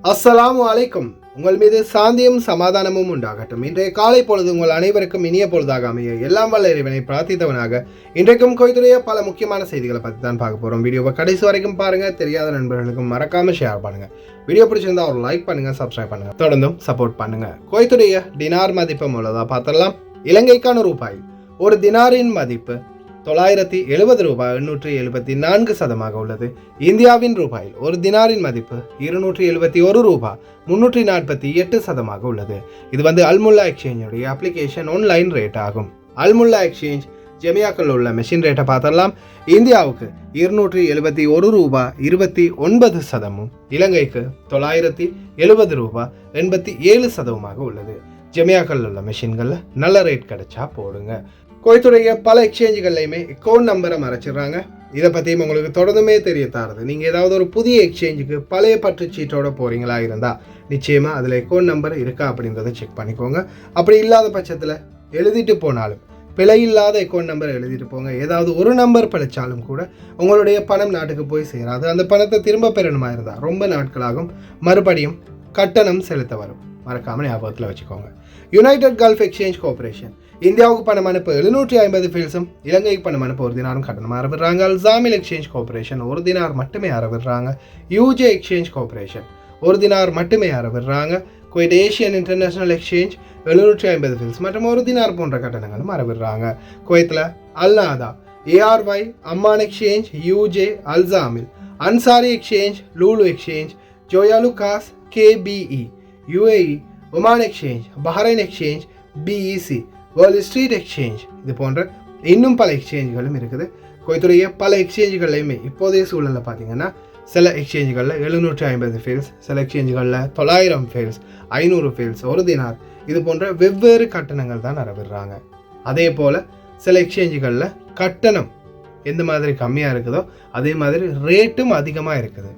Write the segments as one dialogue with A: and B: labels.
A: அஸ்ஸலாமு அலைக்கும். உங்கள் மீது சாந்தியும் சமாதானமும் உண்டாகட்டும். இன்றைய காலை பொழுது உங்கள் அனைவருக்கும் இனிய பொழுதாக அமைய எல்லாம் வல்ல இறைவனை பிரார்த்தித்தவனாக இன்றைக்கும் கோய்த்துடைய பல முக்கியமான செய்திகளை பற்றி தான் பார்க்க போகிறோம். வீடியோவை கடைசி வரைக்கும் பாருங்கள். தெரியாத நண்பர்களுக்கும் மறக்காமல் ஷேர் பண்ணுங்கள். வீடியோ பிடிச்சிருந்தா ஒரு லைக் பண்ணுங்கள், சப்ஸ்கிரைப் பண்ணுங்கள், தொடர்ந்தும் சப்போர்ட் பண்ணுங்கள். கோய்த்துடைய தினார் மதிப்பு மூலதாக பார்த்துடலாம். இலங்கைக்கான ரூபாய் ஒரு தினாரின் மதிப்பு 970 ரூபாய் 874 உள்ளது. இந்தியாவின் ரூபாயில் ஒரு தினாரின் மதிப்பு 271 ரூபாய் 348 உள்ளது. இது அல்முல்லா எக்ஸ்சேஞ்சுடைய அப்ளிகேஷன் ஆன்லைன் ரேட் ஆகும். அல்முல்லா எக்ஸ்சேஞ்ச் ஜெமியாக்கள் உள்ள மெஷின் ரேட்டை பார்த்தரலாம். இந்தியாவுக்கு 271 ரூபாய் 29 இலங்கைக்கு 970 ரூபாய் 87 உள்ளது. ஜெமியாக்கள் உள்ள மெஷின்களில் நல்ல ரேட் கிடைச்சா போடுங்க. கோயத்துடைய பல எக்ஸ்சேஞ்சுகள்லையுமே அக்கௌண்ட் நம்பரை மறைச்சிடுறாங்க. இதை பற்றியும் உங்களுக்கு தொடர்ந்துமே தெரிய தாருது. நீங்கள் ஏதாவது ஒரு புதிய எக்ஸ்சேஞ்சுக்கு பழைய பற்று சீட்டோட போகிறீங்களா இருந்தால் நிச்சயமாக அதில் அக்கௌண்ட் நம்பர் இருக்கா அப்படின்றத செக் பண்ணிக்கோங்க. அப்படி இல்லாத பட்சத்தில் எழுதிட்டு போனாலும் பிழை இல்லாத அக்கௌண்ட் நம்பர் எழுதிட்டு போங்க. ஏதாவது ஒரு நம்பர் பிழைச்சாலும் கூட உங்களுடைய பணம் நாட்டுக்கு போய் சேராது. அந்த பணத்தை திரும்ப பெறணுமா இருந்தால் ரொம்ப நாட்களாகும். மறுபடியும் கட்டணம் செலுத்த வரும். மறக்காமல் ஞாபகத்தில் வச்சுக்கோங்க. யுனைடெட் கல்ஃப் எக்ஸ்சேஞ்ச் கார்பரேஷன் இந்தியாவுக்கு பணம் அனுப்ப 750 ஃபீல்ஸும் இலங்கைக்கு பணம் அனுப்ப ஒரு தினாரும் கட்டணமாக அறவிடுறாங்க. அல்சாமில் எக்ஸ்சேஞ்ச் கார்பரேஷன் ஒரு தினார் மட்டுமே அறவிடுறாங்க. யூஜே எக்ஸ்சேஞ்ச் கார்பரேஷன் ஒரு தினார் மட்டுமே அறவிடுறாங்க. Kuwait Asian international exchange 750 fils மற்றும் ஒரு தினார் போன்ற கட்டணங்களும் அறவிடுறாங்க. குவைத்தில் அல்நாதா, ARY, Amman exchange, UJ, Alsamil, Ansari exchange, Lulu exchange, Joyalukkas, KPE, UAE, Oman exchange, Bahrain exchange, BEC, world street exchange, இது போன்ற இன்னும் பல எக்ஸ்சேஞ்சுகளும் இருக்குது. கோயத்துடைய பல எக்ஸ்சேஞ்சுகள்லையுமே இப்போதைய சூழலில் பார்த்தீங்கன்னா சில எக்ஸ்சேஞ்சுகளில் 750 ஃபீல்ஸ், சில எக்ஸ்சேஞ்சுகளில் 900 ஃபீல்ஸ், 500 ஃபீல்ஸ், ஒரு தினார், இது போன்ற வெவ்வேறு கட்டணங்கள் தான் அறவிடுறாங்க. அதே போல் சில எக்ஸ்சேஞ்சுகளில் கட்டணம் எந்த மாதிரி கம்மியாக இருக்குதோ அதே மாதிரி ரேட்டும் அதிகமாக இருக்குது.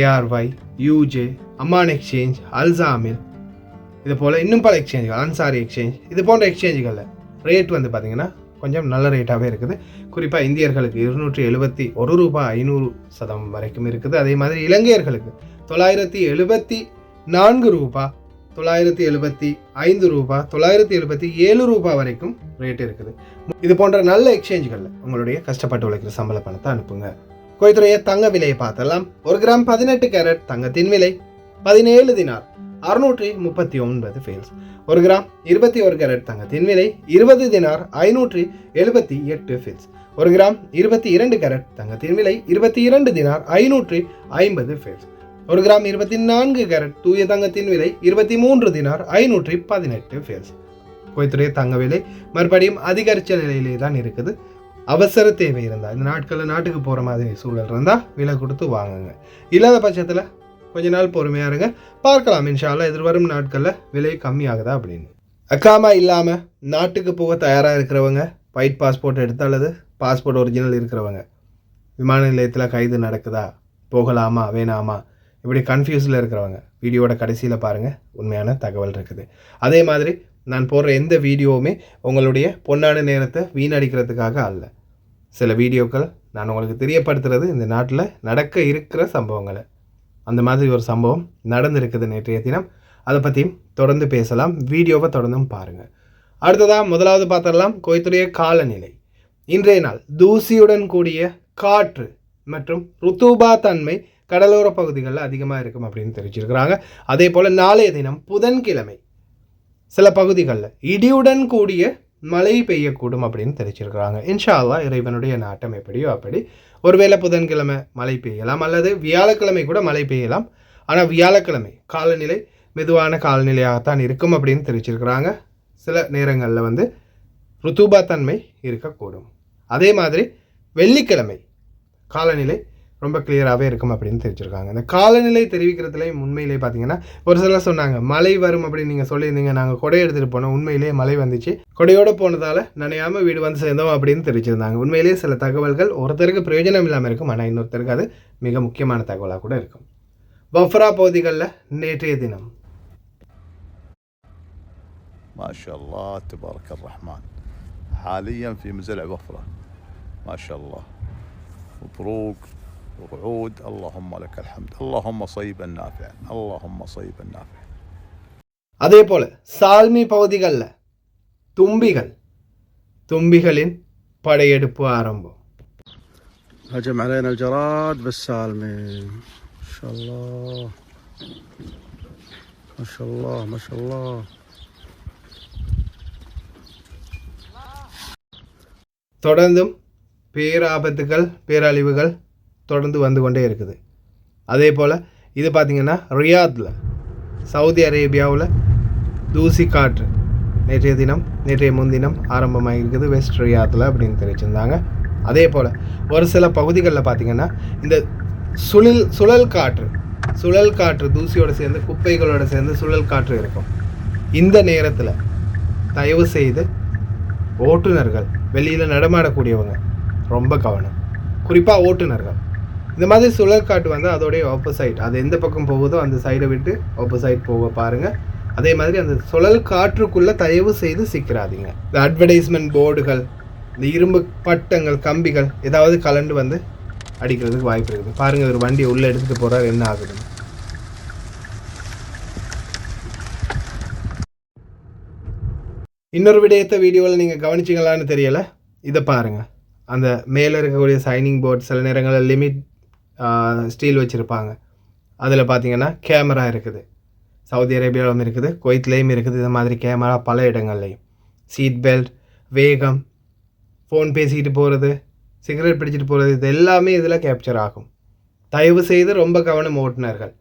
A: ஏஆர்ஒய், யூஜே, அம்மான் எக்ஸ்சேஞ்ச், அல்சாமில், இது போல் இன்னும் பல எக்ஸ்சேஞ்சுகள், அன்சாரி எக்ஸ்சேஞ்ச், இது போன்ற எக்ஸ்சேஞ்சுகளில் ரேட் பார்த்தீங்கன்னா கொஞ்சம் நல்ல ரேட்டாகவே இருக்குது. குறிப்பாக இந்தியர்களுக்கு 271 ரூபாய் 500 வரைக்கும் இருக்குது. அதே மாதிரி இலங்கையர்களுக்கு 974 ரூபாய் 975 ரூபாய் 977 ரூபாய் வரைக்கும் ரேட் இருக்குது. இது போன்ற நல்ல எக்ஸ்சேஞ்சுகளில் உங்களுடைய கஷ்டப்பட்டு உழைக்கிற சம்பள பணத்தை அனுப்புங்க. கோயத்துடைய தங்க விலையை பார்த்தலாம். 1 கிராம் 18 கேரட் தங்கத்தின் விலை 17 தினார் 639 ஃபீல்ஸ். 1 கிராம் 21 கேரட் தங்கத்தின் விலை 20 தினார் 578 ஃபீல்ஸ். 1 கிராம் 22 கேரட் தங்கத்தின் விலை 22 தினார் 550 ஃபீல்ஸ். 1 கிராம் 24 கேரட் தூய தங்கத்தின் விலை 23 தினார் 518 ஃபீல்ஸ். கோயத்துடைய தங்க விலை மறுபடியும் அதிகரித்த நிலையிலே தான் இருக்குது. அவசர தேவை இருந்தால் இந்த நாட்களில் நாட்டுக்கு போகிற மாதிரி சூழல் இருந்தால் விலை கொடுத்து வாங்குங்க. இல்லாத பட்சத்தில் கொஞ்ச நாள் பொறுமையாக இருங்க, பார்க்கலாம். இன்ஷா அல்லாஹ் எதிர்வரும் நாட்களில் விலை கம்மியாகுதா அப்படின்னு. அக்காமா இல்லாமல் நாட்டுக்கு போக தயாராக இருக்கிறவங்க, ஒயிட் பாஸ்போர்ட் எடுத்து அல்லது பாஸ்போர்ட் ஒரிஜினல் இருக்கிறவங்க, விமான நிலையத்தில் கைது நடக்குதா, போகலாமா வேணாமா, இப்படி கன்ஃபியூஸில் இருக்கிறவங்க வீடியோட கடைசியில் பாருங்கள், உண்மையான தகவல் இருக்குது. அதே மாதிரி நான் போடுற எந்த வீடியோவுமே உங்களுடைய பொன்னான நேரத்தை வீணடிக்கிறதுக்காக அல்ல. சில வீடியோக்கள் நான் உங்களுக்கு தெரியப்படுத்துறது இந்த நாட்டில் நடக்க இருக்கிற சம்பவங்களை. அந்த மாதிரி ஒரு சம்பவம் நடந்திருக்குது நேற்றைய தினம். அதை பற்றியும் தொடர்ந்து பேசலாம். வீடியோவை தொடர்ந்தும் பாருங்கள். அடுத்ததாக முதலாவது பார்த்துடலாம் கோயத்துடைய காலநிலை. இன்றைய நாள் தூசியுடன் கூடிய காற்று மற்றும் ருத்தூபா தன்மை கடலோர பகுதிகளில் அதிகமாக இருக்கும் அப்படின்னு தெரிவிச்சிருக்கிறாங்க. அதே போல் நாளைய தினம் புதன்கிழமை சில பகுதிகளில் இடியுடன் கூடிய மழை பெய்யக்கூடும் அப்படின்னு தெரிவிச்சிருக்கிறாங்க. இன்ஷா அல்லாஹ் இறைவனுடைய நாட்டம் எப்படியோ அப்படி. ஒருவேளை புதன்கிழமை மழை பெய்யலாம் அல்லது வியாழக்கிழமை கூட மழை பெய்யலாம். ஆனால் வியாழக்கிழமை காலநிலை மெதுவான காலநிலையாகத்தான் இருக்கும் அப்படின்னு தெரிவிச்சிருக்கிறாங்க. சில நேரங்களில் ருத்தூபா தன்மை இருக்கக்கூடும். அதே மாதிரி வெள்ளிக்கிழமை காலநிலை ரொம்ப கிளியராகவே இருக்கும் அப்படின்னு தெரிவிச்சிருக்காங்க. இந்த காலநிலை தெரிவிக்கிறதுலேயும் உண்மையிலே பார்த்தீங்கன்னா ஒரு சிலர் சொன்னாங்க மழை வரும் அப்படின்னு நீங்கள் சொல்லியிருந்தீங்க, நாங்கள் கொடை எடுத்துகிட்டு போனோம், உண்மையிலேயே மழை வந்துச்சு, கொடையோடு போனதால் நனையாமல் வீடு வந்து சேர்ந்தோம் அப்படின்னு தெரிவிச்சிருந்தாங்க. உண்மையிலேயே சில தகவல்கள் ஒருத்தருக்கு பிரயோஜனம் இல்லாமல் இருக்கும், ஆனால் இன்னொருத்தருக்கு அது மிக முக்கியமான தகவலாக கூட இருக்கும். பஃப்ரா பகுதிகளில் நேற்றைய தினம்
B: ما شاء الله تبارك الرحمن حاليا في مزرع بفرة ما شاء الله مبروك وعود. اللهم لك الحمد. اللهم صيبا نافعا. اللهم صيبا نافعا.
A: அதே போல சால்மி பகுதிகளில் தும்பிகளின் படையெடுப்பு ஆரம்பம்.
C: هجم علينا الجراد بالسالمي. ما شاء الله ما شاء الله ما شاء الله.
A: தொடர்ந்தும் பேராபத்துகள் பேரழிவுகள் தொடர்ந்து வந்து கொண்டே இருக்குது. அதே போல் இது பார்த்திங்கன்னா ரியாத்தில் சவுதி அரேபியாவில் தூசி காற்று நேற்றைய முன்தினம் ஆரம்பமாக இருக்குது வெஸ்ட் ரியாத்தில் அப்படின்னு தெரிவிச்சிருந்தாங்க. அதே போல் ஒரு சில பகுதிகளில் பார்த்திங்கன்னா இந்த சுழல் காற்று தூசியோடு சேர்ந்து குப்பைகளோடு சேர்ந்து சுழல் காற்று இருக்கும். இந்த நேரத்தில் தயவு செய்து ஓட்டுநர்கள் வெளியில் நடமாடக்கூடியவங்க ரொம்ப கவனம், குறிப்பாக ஓட்டுநர்கள். இந்த மாதிரி சுழல் காற்று வந்து அதோடைய ஆப்போசைட், அது எந்த பக்கம் போகுதோ அந்த சைடை விட்டு ஆப்போசைட் போக பாருங்கள். அதே மாதிரி அந்த சுழல் காற்றுக்குள்ளே தயவு செய்து சிக்கிறாதீங்க. இந்த அட்வர்டைஸ்மெண்ட் போர்டுகள், இந்த இரும்பு பட்டங்கள், கம்பிகள் ஏதாவது கலண்டு வந்து அடிக்கிறதுக்கு வாய்ப்பு இருக்குது. பாருங்கள், ஒரு வண்டியை உள்ளே எடுத்துகிட்டு போகிறார், என்ன ஆகுது. இன்னொரு விடயத்தை வீடியோவில் நீங்கள் கவனிச்சிங்களான்னு தெரியலை. இதை பாருங்கள், அந்த மேலே இருக்கக்கூடிய சைனிங் போர்ட் சில நேரங்களில் லிமிட் ஸ்டீல் வச்சுருப்பாங்க. அதில் பார்த்தீங்கன்னா கேமரா இருக்குது. சவுதி அரேபியாவிலும் இருக்குது, குவைத்லேயும் இருக்குது. இது மாதிரி கேமரா பல இடங்கள்லையும். சீட் பெல்ட், வேகம், ஃபோன் பேசிக்கிட்டு போகிறது, சிகரெட் பிடிச்சிட்டு போகிறது, இது எல்லாமே இதில் கேப்சர் ஆகும். தயவு செய்து ரொம்ப கவனம் ஓட்டுநர்கள்.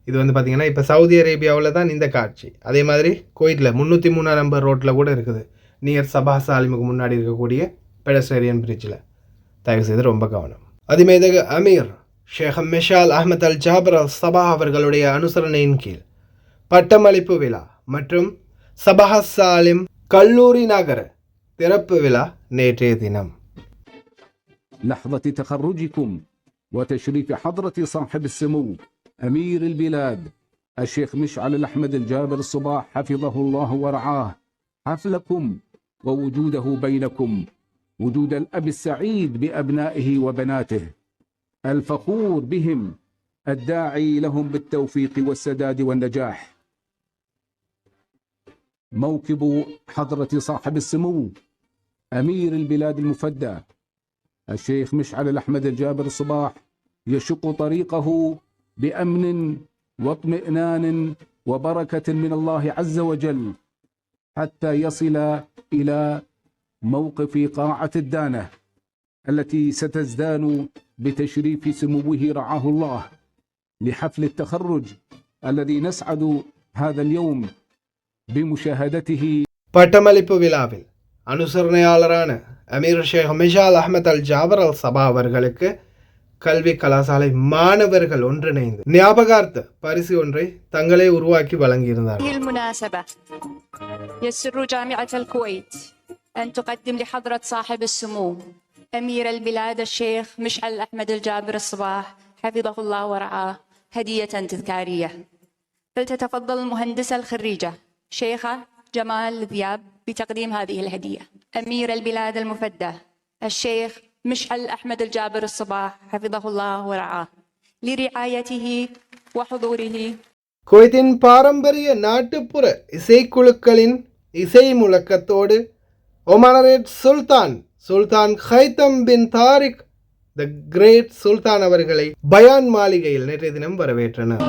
A: இது வந்து பார்த்திங்கன்னா இப்போ சவுதி அரேபியாவில் தான் இந்த காட்சி. அதே மாதிரி குவைத்தில் 303 நம்பர் ரோட்டில் கூட இருக்குது, நியர் சபா சாலிமுக்கு முன்னாடி இருக்கக்கூடிய பெடஸ்டேரியன் பிரிட்ஜில். தயவு செய்து ரொம்ப கவனம். அதிமேதக அமீர் ஷேக் மிஷால் அஹ்மத் அல் ஜாபர் அல் சபா அவர்களுடைய அனுசரணையின் கீழ் பட்டமளிப்பு விழா மற்றும் சபா சாலிம் கல்லூரி நகர திறப்பு விழா நேற்றைய தினம்.
D: لحظة تخرجكم وتشريف حضرة صاحب السمو أمير البلاد الشيخ مشعل الأحمد الجابر الصباح حفظه الله ورعاه حفلكم ووجوده بينكم، وجود الأب السعيد بأبنائه وبناته الفخور بهم الداعي لهم بالتوفيق والسداد والنجاح. موكب حضرة صاحب السمو أمير البلاد المفدى الشيخ مشعل الأحمد الجابر الصباح يشق طريقه بأمن واطمئنان وبركة من الله عز وجل حتى يصل إلى موقف قاعة الدانة التي ستزدان بتشريف سموه رعاه الله لحفل التخرج الذي نسعد هذا اليوم بمشاهدته.
A: பட்டமளிப்பு விழாவில் அனுசரணையாளரான அமீர் ஷேக் மிஷால் அஹ்மத் அல் ஜாபர் அல் சபா அவர்களுக்கு கல்வி கலாசாலை மாணவர்கள் ஒன்றிணைந்து ஞாபகார்த்த பரிசு ஒன்றை தங்களே உருவாக்கி வழங்கியிருந்தார்.
E: بالمناسبة يسر جامعة الكويت أن تقدم لحضرة صاحب السمو أمير البلاد الشيخ مشعل أحمد الجابر الصباح حفظه الله ورعاه هدية تذكارية. فلتتفضل المهندسة الخريجة شيخة جمال ذياب بتقديم هذه الهدية. أمير البلاد المفدى الشيخ مشعل أحمد الجابر الصباح حفظه الله ورعاه لرعايته وحضوره.
A: குவைத்தின் பாரம்பரிய நாட்டுப்புற இசைக்குழுக்களின் இசை முழக்கத்தோடு ஒமானரேட் Sultan Haitham bin Tariq the great Sultan அவர்களை பயான் மாளிகையில் நேற்றைய தினம் வரவேற்றனர்.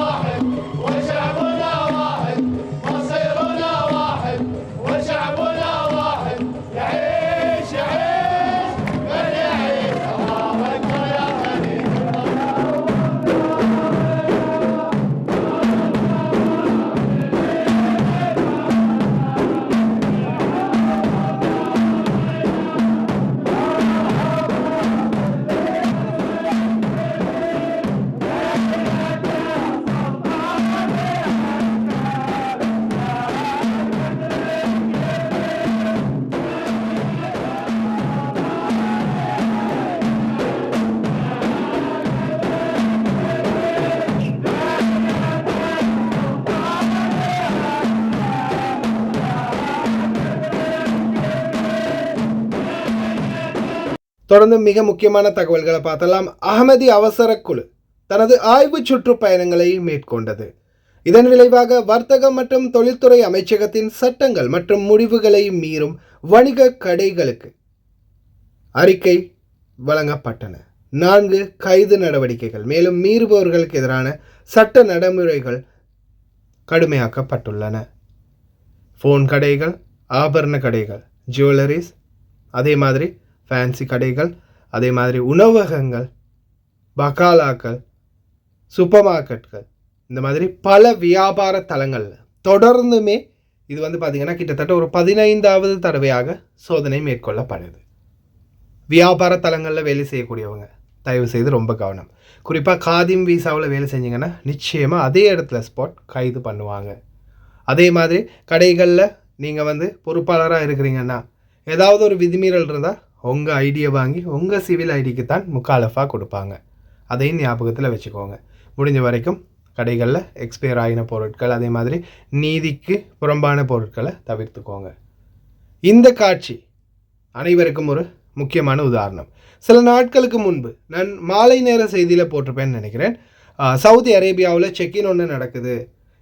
A: தொடர்ந்து மிக முக்கியமான தகவல்களை பார்த்தலாம். அகமதி அவசர குழு தனது ஆய்வு சுற்றுப்பயணங்களை மேற்கொண்டது. இதன் விளைவாக வர்த்தக மற்றும் தொழில்துறை அமைச்சகத்தின் சட்டங்கள் மற்றும் முடிவுகளை மீறும் வணிக கடைகளுக்கு அறிக்கை வழங்கப்பட்டன. 4 கைது நடவடிக்கைகள், மேலும் மீறுபவர்களுக்கு எதிரான சட்ட நடைமுறைகள் கடுமையாக்கப்பட்டுள்ளன. ஃபோன் கடைகள், ஆபரண கடைகள், ஜுவல்லரிஸ், அதே மாதிரி ஃபேன்சி கடைகள், அதே மாதிரி உணவகங்கள், பகாலாக்கள், சூப்பர் மார்க்கெட்கள், இந்த மாதிரி பல வியாபார தலங்களில் தொடர்ந்துமே இது பார்த்திங்கன்னா கிட்டத்தட்ட ஒரு 15வது தடவையாக சோதனை மேற்கொள்ளப்படுது. வியாபார தலங்களில் வேலை செய்யக்கூடியவங்க தயவு செய்து ரொம்ப கவனம். குறிப்பாக காதிம் வீசாவில் வேலை செஞ்சிங்கன்னா நிச்சயமாக அதே இடத்துல ஸ்பாட் கைது பண்ணுவாங்க. அதே மாதிரி கடைகளில் நீங்கள் பொறுப்பாளராக இருக்கிறீங்கன்னா ஏதாவது ஒரு விதிமீறல் இருந்தால் உங்கள் ஐடியை வாங்கி உங்கள் சிவில் ஐடிக்கு தான் முக்காலஃபாக கொடுப்பாங்க. அதையும் ஞாபகத்தில் வச்சுக்கோங்க. முடிஞ்ச வரைக்கும் கடைகளில் எக்ஸ்பயர் ஆகின பொருட்கள், அதே மாதிரி நீதிக்கு புறம்பான பொருட்களை தவிர்த்துக்கோங்க. இந்த காட்சி அனைவருக்கும் ஒரு முக்கியமான உதாரணம். சில நாட்களுக்கு முன்பு நான் மாலை நேர செய்தியில் போட்டிருப்பேன்னு நினைக்கிறேன். சவுதி அரேபியாவில் செக்கின் ஒன்று நடக்குது.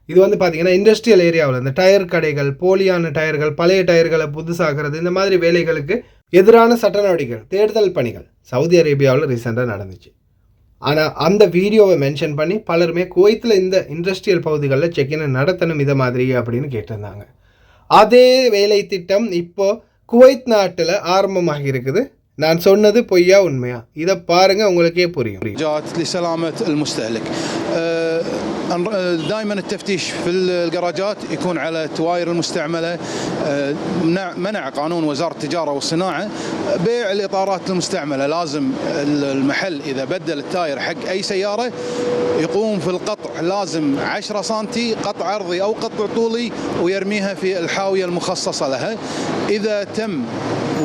A: இது பார்த்திங்கன்னா இண்டஸ்ட்ரியல் ஏரியாவில் இந்த டயர் கடைகள், போலியான டயர்கள், பழைய டயர்களை புதுசாகிறது, இந்த மாதிரி வேலைகளுக்கு எதிரான சட்ட நடவடிக்கைகள், தேடுதல் பணிகள் சவுதி அரேபியாவில் ரீசெண்டாக நடந்துச்சு. ஆனால் அந்த வீடியோவை மென்ஷன் பண்ணி பலருமே குவைத்தில் இந்த இண்டஸ்ட்ரியல் பகுதிகளில் செக்கினை நடத்தணும் இதை மாதிரி அப்படின்னு கேட்டிருந்தாங்க. அதே வேலை திட்டம் இப்போது குவைத் நாட்டில் ஆரம்பமாகி இருக்குது. நான் சொன்னது பொய்யா உண்மையா இதை பாருங்க, உங்களுக்கே புரியும்.
F: جاءت لسلامة المستهلك. دائما التفتيش في الجراجات يكون على التواير المستعملة. منع قانون وزارة التجارة والصناعة بيع الإطارات المستعملة. لازم المحل إذا بدل التاير حق أي سيارة يقوم في القطع، لازم 10 سنتي قطع عرضي أو قطع طولي ويرميها في الحاوية المخصصة لها. إذا تم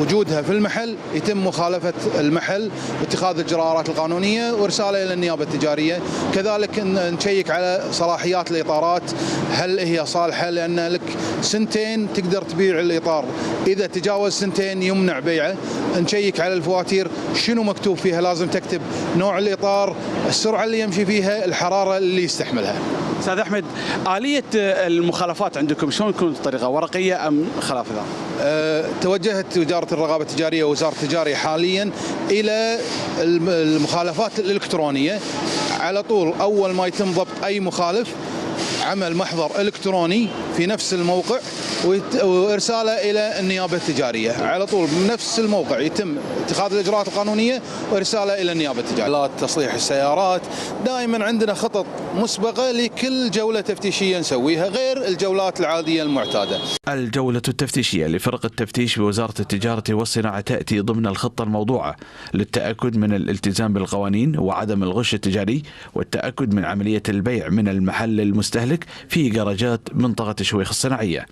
F: وجودها في المحل يتم مخالفة المحل واتخاذ الإجراءات القانونية وإرسالها إلى النيابة التجارية. كذلك نشيك على صلاحيات الإطارات، هل هي صالحة، لأن لك 2 تقدر تبيع الإطار، إذا تجاوز 2 يمنع بيعه. نشيك على الفواتير شنو مكتوب فيها، لازم تكتب نوع الإطار، السرعة اللي يمشي فيها، الحرارة اللي يستحملها.
G: استاذ احمد، آلية المخالفات عندكم شلون تكون بطريقة ورقية ام خلاف ذلك؟
F: توجهت وزارة الرقابة التجارية ووزارة التجارة حاليا إلى المخالفات الإلكترونية. على طول أول ما يتم ضبط أي مخالف عمل محضر إلكتروني في نفس الموقع وإرساله إلى النيابة التجارية. على طول بنفس الموقع يتم اتخاذ الإجراءات القانونية وإرساله إلى النيابة التجارية. تصليح السيارات دائما عندنا خطط مسبقة لكل جولة تفتيشية نسويها غير الجولات العادية المعتادة.
H: الجولة التفتيشية لفرق التفتيش بوزارة التجارة والصناعة تأتي ضمن الخطة الموضوعة للتأكد من الالتزام بالقوانين وعدم الغش التجاري والتأكد من عملية البيع من المحل المستهلك في جراجات منطقة شويخ الصناعية.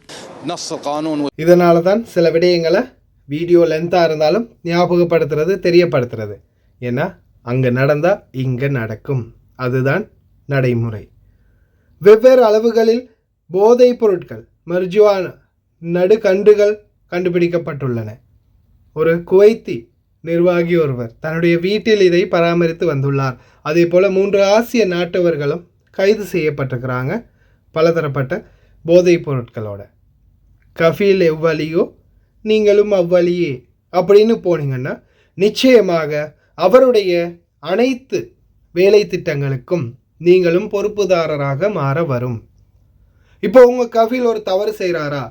F: نص القانون.
A: இதனால தான் சில விடயங்களை வீடியோ லென்த்தாக இருந்தாலும் ஞாபகப்படுத்துறது, தெரியப்படுத்துறது. ஏன்னா அங்கே நடந்தால் இங்கே நடக்கும், அதுதான் நடைமுறை. வெவ்வேறு அளவுகளில் போதைப் பொருட்கள், மர்ஜுவானா நடுக்கன்றுகள் கண்டுபிடிக்கப்பட்டுள்ளன. ஒரு குவைத்தி நிர்வாகி ஒருவர் தன்னுடைய வீட்டில் இதை பராமரித்து வந்துள்ளார். அதே போல் 3 ஆசிய நாட்டவர்களும் கைது செய்யப்பட்டிருக்கிறாங்க பலதரப்பட்ட போதைப் பொருட்களோட. கஃபீல் எவ்வளியோ நீங்களும் அவ்வளியே அப்படின்னு போனீங்கன்னா நிச்சயமாக அவருடைய அனைத்து வேலை திட்டங்களுக்கும் நீங்களும் பொறுப்புதாரராக மாற வரும். இப்போ உங்கள் கஃபீல் ஒரு தவறு செய்கிறாரா,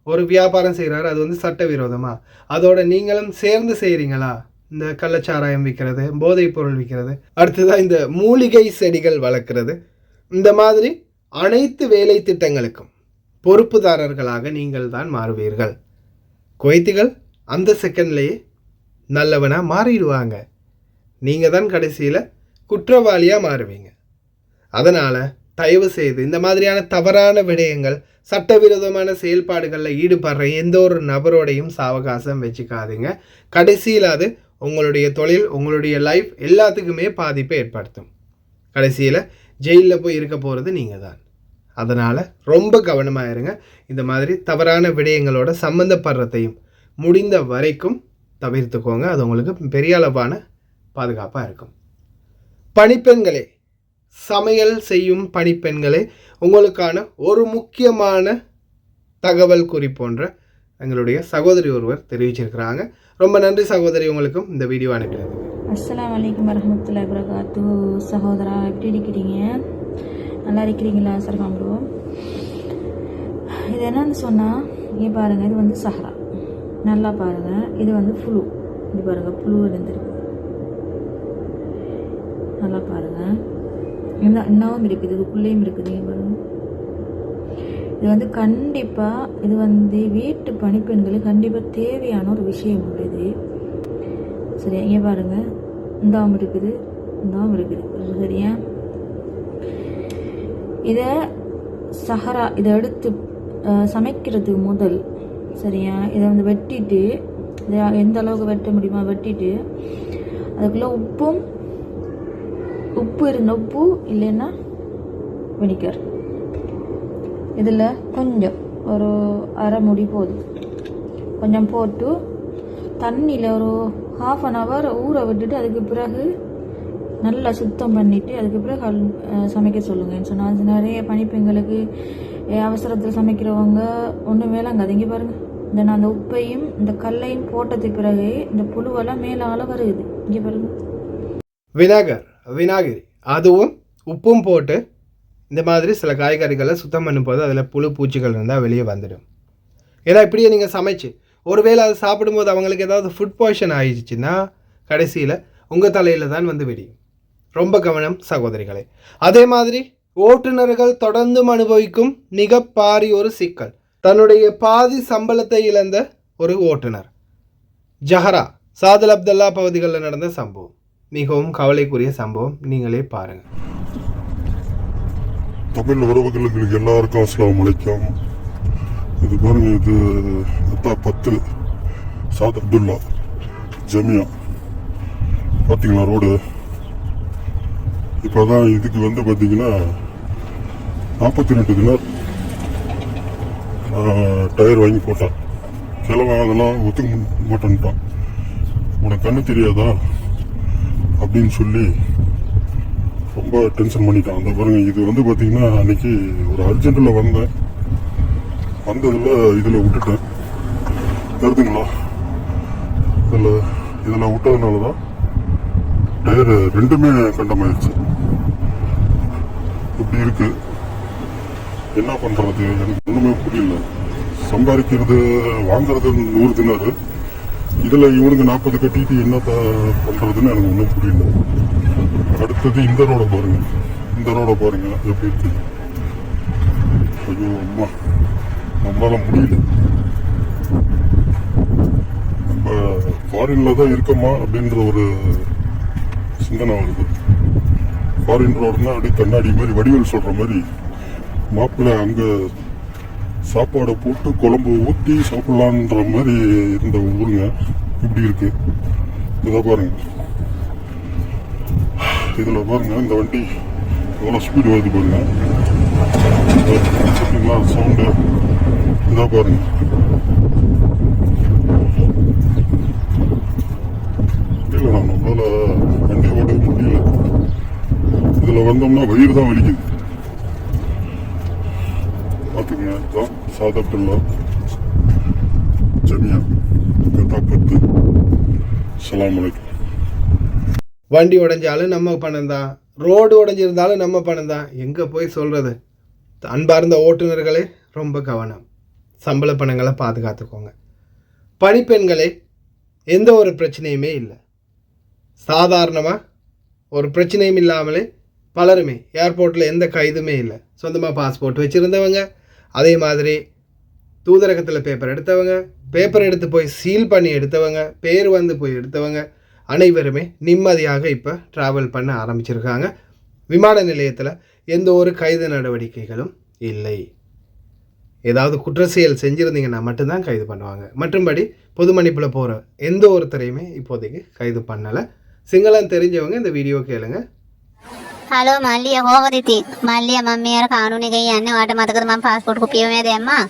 A: ஒரு வியாபாரம் செய்கிறாரா, அது சட்டவிரோதமா, அதோட நீங்களும் சேர்ந்து செய்கிறீங்களா? இந்த கள்ளச்சாராயம் விற்கிறது, போதைப் பொருள் விற்கிறது, அடுத்ததாக இந்த மூலிகை செடிகள் வளர்க்குறது, இந்த மாதிரி அனைத்து வேலை திட்டங்களுக்கும் பொறுப்புதாரர்களாக நீங்கள் தான் மாறுவீர்கள். குவைத்திகள் அந்த செகண்ட்லேயே நல்லவனாக மாறிடுவாங்க. நீங்கள் தான் கடைசியில் குற்றவாளியாக மாறுவீங்க. அதனால் தயவு செய்து இந்த மாதிரியான தவறான விடயங்கள், சட்டவிரோதமான செயல்பாடுகளில் ஈடுபடுற எந்த ஒரு நபரோடையும் சாவகாசம் வச்சுக்காதீங்க. கடைசியில் அது உங்களுடைய தொழில், உங்களுடைய லைஃப் எல்லாத்துக்குமே பாதிப்பை ஏற்படுத்தும். கடைசியில் ஜெயிலில் போய் இருக்க போகிறது நீங்கள் தான். அதனால் ரொம்ப கவனமாக இருங்க. இந்த மாதிரி தவறான விடயங்களோட சம்மந்தப்படுறதையும் முடிந்த வரைக்கும் தவிர்த்துக்கோங்க. அது உங்களுக்கு பெரிய அளவான பாதுகாப்பாக இருக்கும். பணிப்பெண்களே, சமையல் செய்யும் பணிப்பெண்களே, உங்களுக்கான ஒரு முக்கியமான தகவல் குறிப்போன்ற எங்களுடைய சகோதரி ஒருவர் தெரிவிச்சிருக்கிறாங்க. ரொம்ப நன்றி சகோதரி, உங்களுக்கும் இந்த வீடியோ அனுப்பினது.
I: அஸ்ஸலாமு அலைக்கும் வரஹ்மத்துல்லாஹி வபரகாத்துஹு. சகோதரா, எப்படி இருக்கிறீங்க? நல்லா இருக்கிறீங்களா? சர்காம் ப்ரோ, இது என்னன்னு சொன்னால், இங்கே பாருங்கள், இது வந்து சஹரா, நல்லா பாருங்கள். இது வந்து புழு, இது பாருங்கள், புழு இருந்துருக்கு, நல்லா பாருங்கள். இன்னமும் இருக்குது, இதுக்குள்ளேயும் இருக்குது, இங்கே பாருங்கள். இது வந்து கண்டிப்பாக, இது வந்து வீட்டு பணிப்பெண்களுக்கு கண்டிப்பாக தேவையான ஒரு விஷயம் உள்ளது. சரியா? இங்கே பாருங்கள், இந்தாவும் இருக்குது, இந்தாவும் இருக்குது. சரியா? இதை சஹரா இதை எடுத்து சமைக்கிறதுக்கு முதல், சரியா, இதை வந்து வெட்டிட்டு, இதை எந்த அளவுக்கு வெட்ட முடியுமோ வெட்டிட்டு, அதுக்குள்ளே உப்பு இருந்த உப்பு இல்லைன்னா வினிகர், இதில் கொஞ்சம் ஒரு அரை முடி போதும், கொஞ்சம் போட்டு தண்ணியில் ஒரு 1/2 hour ஊற விட்டுட்டு, அதுக்கு பிறகு நல்லா சுத்தம் பண்ணிவிட்டு அதுக்கு பிறகு சமைக்க சொல்லுங்கன்னு சொன்னால், அது நிறைய பணிப்பெண்களுக்கு அவசரத்தில் சமைக்கிறவங்க ஒன்றும் வேலைங்க. இங்கே பாருங்கள், இந்த நான் அந்த உப்பையும் இந்த கல்லையும் போட்டதுக்கு பிறகு இந்த புழுவெல்லாம் மேலால் வருது. இங்கே பாருங்கள்,
A: விநாகிரி அதுவும் உப்பும் போட்டு இந்த மாதிரி சில காய்கறிகளை சுத்தம் பண்ணும்போது அதில் புழு பூச்சிகள் இருந்தால் வெளியே வந்துடும். ஏன்னா இப்படியே நீங்கள் சமைச்சு ஒருவேளை அதை சாப்பிடும்போது அவங்களுக்கு ஏதாவது ஃபுட் பாய்சன் ஆயிடுச்சுன்னா கடைசியில் உங்கள் தலையில் தான் வந்து வெடியும். ரொம்ப கவனம் சகோதரிகளே. அதே மாதிரி ஓட்டுநர்கள் தொடர்ந்தும் அனுபவிக்கும் மிக பாரி ஒரு சிக்கல், தன்னுடைய பாதி சம்பளத்தை இழந்த ஒரு ஓட்டுநர். ஜஹரா, சாதல் அப்துல்லா பகுதிகளில் நடந்த சம்பவம் மிகவும் கவலைக்குரிய சம்பவம். நீங்களே பாருங்கள்.
J: தமிழ் உறவுகளுக்கு எல்லாருக்கும் அஸ்ஸலாமு அலைக்கும். இது பாருங்க, இது 10 சாத் அப்துல்லா ஜமியா, பார்த்தீங்களா ரோடு? இப்போ தான் இதுக்கு வந்து பார்த்தீங்கன்னா 42 தினார் டயர் வாங்கி போட்டான். கிழவன் அதெல்லாம் ஒத்துக்க மாட்டேன்ட்டான். உனக்கு கண்ணு தெரியாதா அப்படின்னு சொல்லி ரொம்ப டென்ஷன் பண்ணிட்டான். அந்த பாருங்க, இது வந்து பார்த்தீங்கன்னா அன்னைக்கு ஒரு அர்ஜென்ட்டில் வந்ததில் இதில் விட்டுட்டேன், தெரியுதுங்களா? இதில் விட்டதுனால தான் டயர் ரெண்டுமே கண்டமாயிடுச்சு. இப்படி இருக்கு, என்ன பண்ணுறது? எனக்கு ஒன்றுமே புரியல. சம்பாதிக்கிறது வாங்குறது 100 தினார், இதில் இவனுக்கு 40 கட்டிட்டு என்ன பண்ணுறதுன்னு எனக்கு ஒன்றும் புரியல. அடுத்தது இந்த ரோடை பாருங்க, இந்த ரோடை பாருங்க எப்படி இருக்கு. ஐயோ அம்மா, நம்மளால முடியல. நம்ம ஃபாரின்ல தான் இருக்கோமா அப்படின்ற ஒரு சிந்தனை வருது. ஃபாரின் ரோடுனா அப்படியே கண்ணாடி மாதிரி, வடிவேல் சொல்ற மாதிரி, மாப்பிள்ளை அங்கே சாப்பாடை போட்டு குழம்பு ஊற்றி சாப்பிடலான்ற மாதிரி இருந்த ஊருங்க இப்படி இருக்கு. இதை பாருங்க, இதில் பாருங்க, இந்த வண்டி எவ்வளோ ஸ்பீடு வருது பாருங்க, சரிங்களா? சவுண்டு இதை பாருங்க. இல்லை, நம்மளால வண்டி ஓட முடியல. இதில் வந்தோம்னா வயிறு தான் வலிக்குது. பார்த்துங்க, இதுதான் சாத் அப்துல்லா ஜமியா 10. அஸ்ஸலாமு அலைக்கும்.
A: வண்டி உடைஞ்சாலும் நம்ம பணம் தான், ரோடு உடைஞ்சிருந்தாலும் நம்ம பணம் தான். எங்கே போய் சொல்கிறது? அன்பார்ந்த ஓட்டுநர்களே, ரொம்ப கவனம். சம்பள பணங்களை பாதுகாத்துக்கோங்க. பணிப்பெண்களே, எந்த ஒரு பிரச்சனையுமே இல்லை. சாதாரணமாக ஒரு பிரச்சனையும் இல்லாமலே பலருமே ஏர்போர்ட்டில் எந்த கைதுமே இல்லை. சொந்தமாக பாஸ்போர்ட் வச்சுருந்தவங்க, அதே மாதிரி தூதரகத்தில் பேப்பர் எடுத்தவங்க, பேப்பர் எடுத்து போய் சீல் பண்ணி எடுத்தவங்க, பேர் வந்து போய் எடுத்தவங்க அனைவருமே நிம்மதியாக இப்போ ட்ராவல் பண்ண ஆரம்பிச்சிருக்காங்க. விமான நிலையத்தில் எந்த ஒரு கைது நடவடிக்கைகளும் இல்லை. ஏதாவது குற்ற செயல் செஞ்சுருந்தீங்கன்னா மட்டும்தான் கைது பண்ணுவாங்க. மற்றும்படி பொது மன்னிப்பில் போகிற எந்த ஒருத்தரையுமே இப்போதைக்கு கைது பண்ணலை. சிங்களம் தெரிஞ்சவங்க இந்த வீடியோ கேளுங்க.
K: හලෝ මල්ලිය කොහොමද ඉතින්? මල්ලිය මම මේ අර කානුනේ ගෙයි යන්නේ. ඔයාලට මතකද මම පාස්පෝර්ට් කොපිය මේ දැම්මා.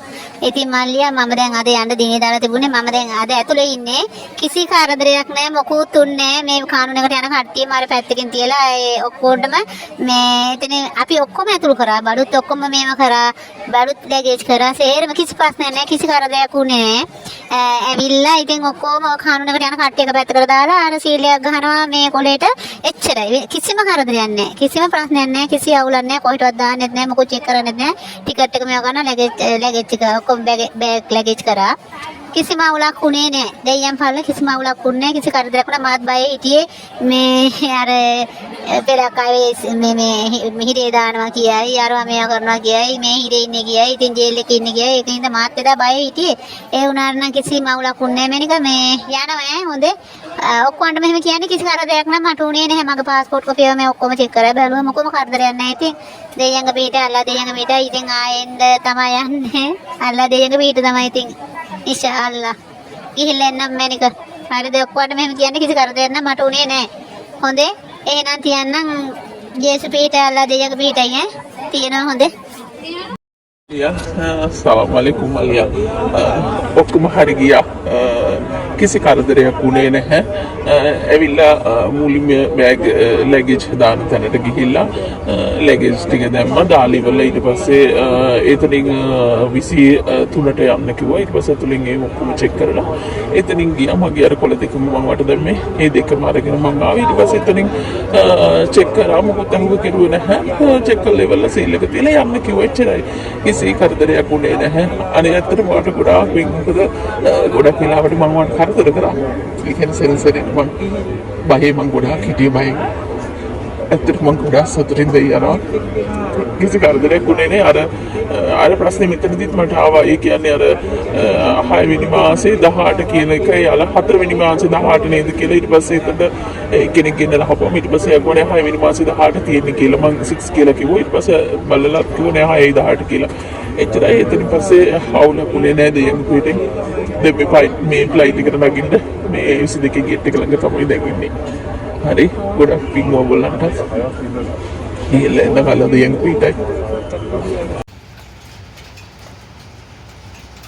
K: ඉතින් මල්ලිය මම දැන් අද යන්න දිනේ දාලා තිබුණේ. මම දැන් අද ඇතුලේ ඉන්නේ. කිසි කරදරයක් නැහැ. මොකුත් උන්නේ නැහැ. මේ කානුනේකට යන කට්ටියම අර පැත්තකින් තියලා ඒ ඔක්කොටම මේ එතන අපි ඔක්කොම ඇතුළු කරා. බඩුත් ඔක්කොම මේව කරා. බඩුත් ලැගේජ් කරා. සේරම කිසි ප්‍රශ්නයක් නැහැ. කිසි කරදරයක් උන්නේ නැහැ. ඇවිල්ලා ඉතින් ඔක්කොම කානුනේකට යන කට්ටියක පැත්තකට දාලා අර සීලයක් ගහනවා මේ කොලේට. එච්චරයි. කිසිම කරදරයක් නැහැ. කිසිම ප්‍රශ්නයක් නැහැ. කිසි අවුලක් නැහැ. කොහෙටවත් දාන්නෙත් නැහැ. මොකෝ චෙක් කරන්නෙත් නැහැ. ටිකට් එක මේව ගන්න ලැගේජ් එක ඔක්කොම බෑග් ලැගේජ් කරා. කිසිම අවුලක් උනේ නැහැ. දෙයියන් පල්ල කිසිම අවුලක් උන්නේ නැහැ. කිසි කරදරයක් නැහැ. මාත් බයේ හිටියේ මේ අර පෙරක් ආවේ මේ හිරේ දානවා කියයි අරවා මේවා කරනවා කියයි මේ හිරේ ඉන්නේ කියයි ඉතින් ජේල් එකේ ඉන්නේ කියයි ඒකින්ද මාත් එදා බයේ හිටියේ. ඒ වුණාට නම් කිසිම අවුලක් උන්නේ නැහැ. මේනික මේ යනවා හොඳේ. ඔක්කොන්ට මෙහෙම කියන්නේ කිසි කරදරයක් නම් මට උනේ නැහැ. මගේ පාස්පෝර්ට් කොපිය මේ ඔක්කොම චෙක් කරලා බැලුවා. මොකම කරදරයක් නැහැ. ඉතින් දෙයියන්ගේ පිට අල්ලා දෙයියන්ගේ පිට ඉතින් ආයෙන්ද තමයි යන්නේ. අල්ලා දෙයියන්ගේ පිට තමයි ඉතින් ඉන්ෂාඅල්ලා ගිහිල්ලා එන්නම් මේනික. හරිද? ඔක්කොන්ට මෙහෙම කියන්නේ කිසි කරදරයක් නම් මට උනේ නැහැ. හොඳේ. එහෙනම් තියන්නම් ජේසු පිට අල්ලා දෙයියන්ගේ පිටයි ඈ. තියනවා හොඳේ.
L: Assalamualaikum Malia. ඔක්කොම හරි ගියා. කිසි කරදරයක් වුණේ නැහැ. ඇවිල්ලා මුලින්ම බෑග් ලැගේජ් දාන තැනට ගිහිල්ලා ලැගේජ් ටික දැම්මා. දාලා ඉවරලා ඊට පස්සේ එතනින් 23ට යන්න කිව්වා. ඊට පස්සේ තුලින් ඒ ඔක්කොම චෙක් කරලා එතනින් ගියා. මගේ අර කොළ දෙකම මම වට දැම්මේ. ඒ දෙකම අරගෙන මම ආවා. ඊට පස්සේ එතනින් චෙක් කරා. මොකද අමුක කෙරුවේ නැහැ. චෙක් කරලා ඉවරලා සීල් එක තියලා යන්න කිව්වා. එච්චරයි. කිසි කරදරයක් උනේ නැහැ. අනේ ඇත්තටම වට ගොඩාක් වෙන් මොකද ගොඩක් වෙලාවට මම වට කරදර කරා. ඒ කියන්නේ සෙන්සරෙන් මම බහේ මම ගොඩාක් හිටියේ බහේ. ඇත්තටම මම ගොඩාක් සතුටින් දෙයියනවා. කිසි කරදරයක් උනේ නැහැ. අර ප්‍රශ්නේ මෙතනදිත් මට ආවා. ඒ කියන්නේ අර 6 වෙනි මාසේ 18 කියන එකයි අර 4 වෙනි මාසේ 18 නේද කියලා ඊට පස්සේ එතන කෙනෙක් ගෙන්නලා හපුවම ඊට පස්සේ අගෝනේ 6 වෙනි මාසේ 18 තියෙන්නේ කියලා මම 6 කියලා කිව්වා. ඊට පස්සේ බලලා කිව්වනේ 6 18 කියලා. එච්චරයි. එතනින් පස්සේ හවුලක් උනේ නැහැ දෙයන් පිටින්. දැන් මේ ෆ්ලයිට් එකට නගින්න මේ 22 ගේට් එක ළඟ තමයි දැන් ඉන්නේ. හරි ගොඩක් පිං ඔයගොල්ලන්ට ඉල්ලෙන් නගලා දෙයන් පිටයි.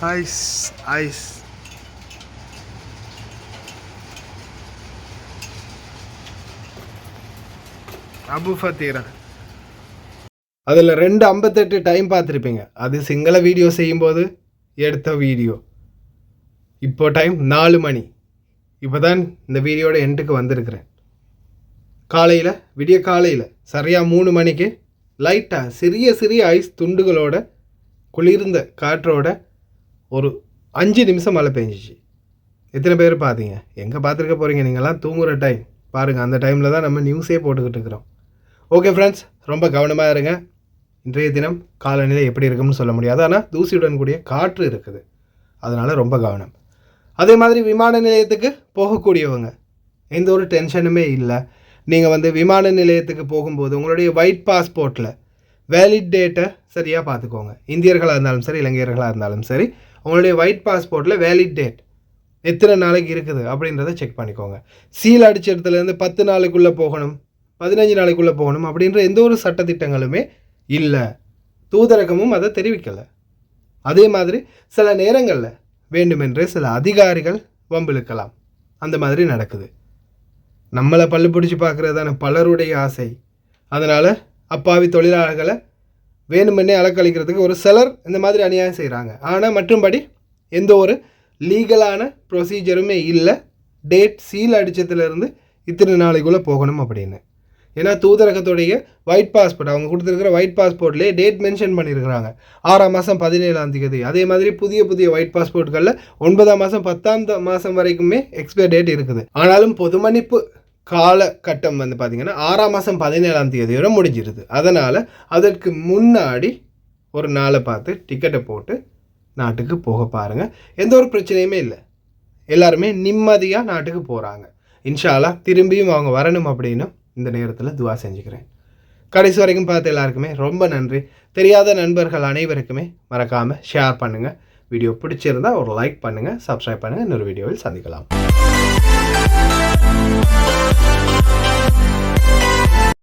A: ஐஸ் அபு ஃபத்தீரா அதில் 2:58 டைம் பார்த்துருப்பீங்க. அது சிங்கள வீடியோ செய்யும்போது எடுத்த வீடியோ. இப்போ டைம் 4 மணி. இப்போ தான் இந்த வீடியோட எண்டுக்கு வந்திருக்கிறேன். காலையில் விடிய காலையில் சரியாக 3 மணிக்கு லைட்டாக சிறிய ஐஸ் துண்டுகளோட குளிர்ந்த காற்றோட ஒரு 5 நிமிஷம் மழை பெஞ்சிச்சு. எத்தனை பேர் பார்த்தீங்க? எங்கே பார்த்துருக்க போகிறீங்க? நீங்கள்லாம் தூங்குகிற டைம் பாருங்கள். அந்த டைமில் தான் நம்ம நியூஸே போட்டுக்கிட்டு இருக்கிறோம். ஓகே ஃப்ரெண்ட்ஸ், ரொம்ப கவனமாக இருங்க. இன்றைய தினம் காலநிலை எப்படி இருக்கும்னு சொல்ல முடியாது. ஆனால் தூசியுடன் கூடிய காற்று இருக்குது. அதனால் ரொம்ப கவனம். அதே மாதிரி விமான நிலையத்துக்கு போகக்கூடியவங்க எந்த ஒரு டென்ஷனுமே இல்லை. நீங்கள் விமான நிலையத்துக்கு போகும்போது உங்களுடைய ஒயிட் பாஸ்போர்ட்டில் வேலிட் டேட்டை சரியாக பார்த்துக்கோங்க. இந்தியர்களாக இருந்தாலும் சரி, இலங்கையர்களாக இருந்தாலும் சரி, உங்களுடைய ஒயிட் பாஸ்போர்ட்டில் வேலிட் டேட் எத்தனை நாளைக்கு இருக்குது அப்படின்றத செக் பண்ணிக்கோங்க. சீல் அடித்த இடத்துலேருந்து 10 நாளுக்குள்ளே போகணும், 15 நாளைக்குள்ளே போகணும் அப்படின்ற எந்த ஒரு சட்டத்திட்டங்களுமே இல்லை. தூதரகமும் அதை தெரிவிக்கலை. அதே மாதிரி சில நேரங்களில் வேண்டுமென்றே சில அதிகாரிகள் வம்பிழுக்கலாம். அந்த மாதிரி நடக்குது. நம்மளை பல்லு பிடிச்சி பார்க்குறதான பலருடைய ஆசை. அதனால் அப்பாவி தொழிலாளர்களை வேணுமென்னே அலக்களிக்கிறதுக்கு ஒரு சிலர் இந்த மாதிரி அநியாயம் செய்கிறாங்க. ஆனால் மற்றும்படி எந்த ஒரு லீகலான ப்ரொசீஜருமே இல்லை. டேட் சீல் அடித்ததுலேருந்து இத்தனை நாளைக்குள்ளே போகணும் அப்படின்னு. ஏன்னா தூதரகத்துடைய ஒயிட் பாஸ்போர்ட் அவங்க கொடுத்துருக்கிற ஒயிட் பாஸ்போர்ட்லேயே டேட் மென்ஷன் பண்ணியிருக்கிறாங்க. 6ஆம் மாதம் 17ஆம் தேதி. அதே மாதிரி புதிய ஒயிட் பாஸ்போர்ட்களில் 9ஆம் மாதம் 10ஆம் மாதம் வரைக்குமே எக்ஸ்பயர் டேட் இருக்குது. ஆனாலும் பொது மன்னிப்பு காலகட்டம் பார்த்திங்கன்னா 6ஆம் மாதம் 17ஆம் தேதி வரை முடிஞ்சிருது. அதனால் அதற்கு முன்னாடி ஒரு நாளை பார்த்து டிக்கெட்டை போட்டு நாட்டுக்கு போக பாருங்கள். எந்த ஒரு பிரச்சனையுமே இல்லை. எல்லாருமே நிம்மதியாக நாட்டுக்கு போகிறாங்க. இன்ஷா அல்லாஹ் திரும்பியும் அவங்க வரணும் அப்படின்னு இந்த நேரத்தில் துவா செஞ்சுக்கிறேன். கடைசி வரைக்கும் பார்த்து எல்லாருக்குமே ரொம்ப நன்றி. தெரியாத நண்பர்கள் அனைவருக்குமே மறக்காமல் ஷேர் பண்ணுங்கள். வீடியோ பிடிச்சிருந்தால் ஒரு லைக் பண்ணுங்கள், சப்ஸ்கிரைப் பண்ணுங்கள். இன்னொரு வீடியோவில் சந்திக்கலாம்.